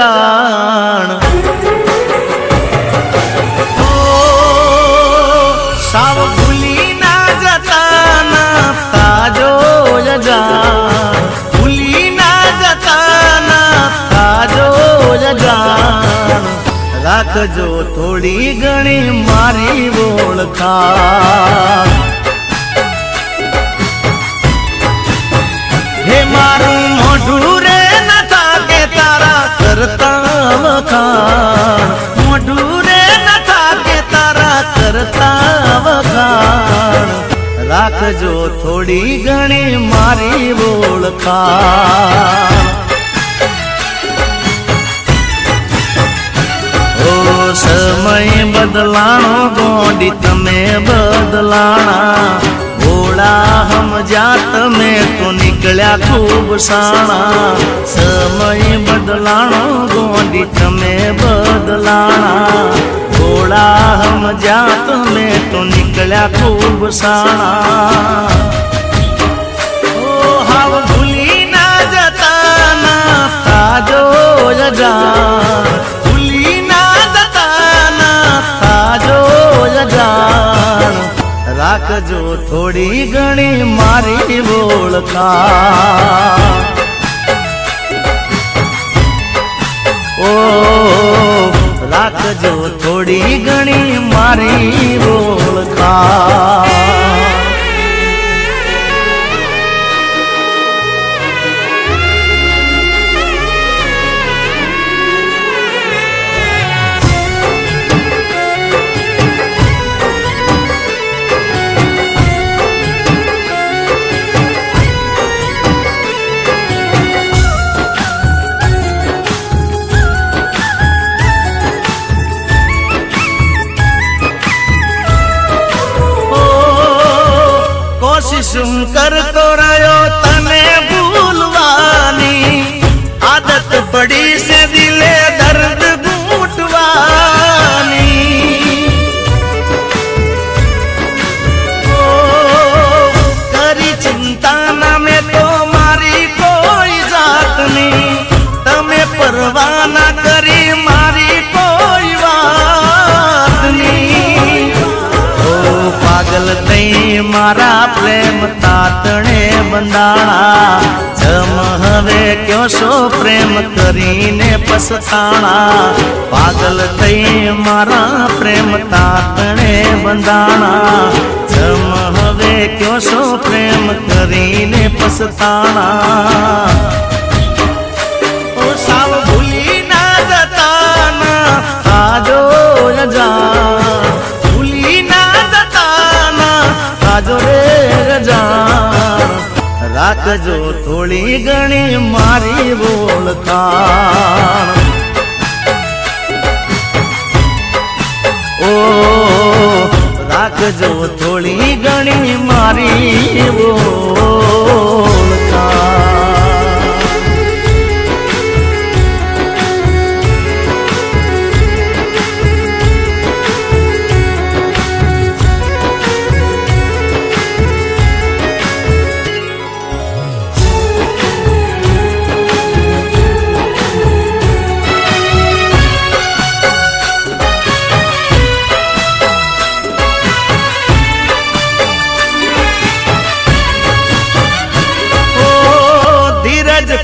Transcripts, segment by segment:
જાણ સાવ ભૂલી ના જતા ના તાજો જાણ ભૂલી ના જતા ના તાજો જાણ રાખજો થોડી ઘણી મારી ઓળખાણ હે મારું મોઢું રે નથા કે તારા કરતા વખાણ મોઢું રે નથા કે તારા કરતા વખાણ રાખજો થોડી ઘણી મારી ઓળખાણ સમય બદલાણો ગોંડી તમે બદલાણા ભોળા હમજા તમે તો નીકળ્યા ખૂબ સાણા સમય બદલાણો ગોંડી તમે બદલાણા ભોળા હમજા તમે તો નીકળ્યા ખૂબ સાણા હાવ ભૂલી ના જતા ના તાજો જાણ જાણ રાખજો થોડી ઘણી મારી ઓળખાણ ઓ રાખજો થોડી ઘણી મારી ઓળખાણ કોશિશ કરતો રહ્યો તને ભૂલવાની આદત પડી છે દિલે દર્દ ઘૂંટવાની કરી ચિંતા ના મેં તો મારી કોઈ જાતની તમે પરવાના કરી મારી કોઈ વાતની પાગલ થઈ મારા પ્રેમ તાતણે બંધાણા જમ હવે કયો શો પ્રેમ કરીને પસતાણા પાગલ થઈ મારા પ્રેમ તાતણે બંધાણા જમ હવે કયો શો પ્રેમ કરીને પસતાણા ઓ સાવ ભૂલી ના જતા ના તાજો જાણ રાખજો રે જાણ રાખજો થોડી ઘણી મારી ઓળખાણ ઓ રાખજો થોડી ઘણી મારી ઓળખાણ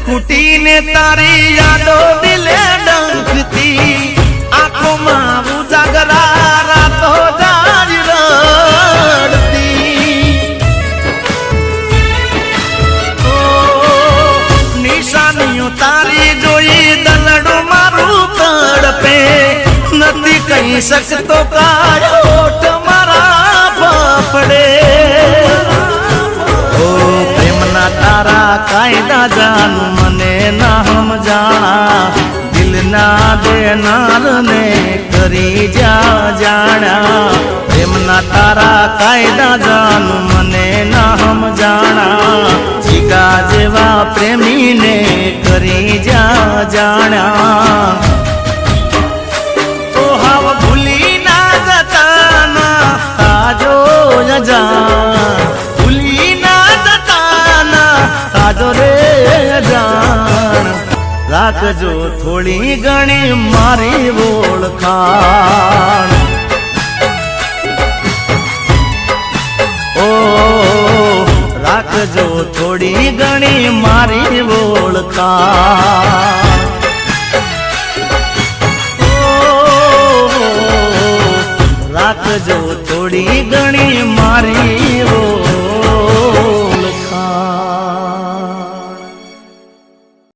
ખૂટીને તારી યાદો દિલે ડંખતી આંખોમાં ઉજાગરા રાતો જારી રડતી નિશાનીઓ તારી જોઈ દલડું મારું તડપે નથી કહી શકતો કાયોટ મારા ફફડે પ્રેમના તારા કાયદા જાનું મને ના સમજાણા દિલના દેનાર ને કરી જા જાણા પ્રેમના તારા કાયદા જાનું મને ના સમજાણા જીગા જેવા પ્રેમીને કરી જા જાણા તો હાવ ભૂલી ના જતા ના તાજો જાણ ભૂલી ના જતા ના તાજો રે જાણ રાખજો થોડી ઘણી મારી ઓળખાણ ઓ રાખજો થોડી ઘણી મારી ઓળખાણ રાખજો થોડી ઘણી મારી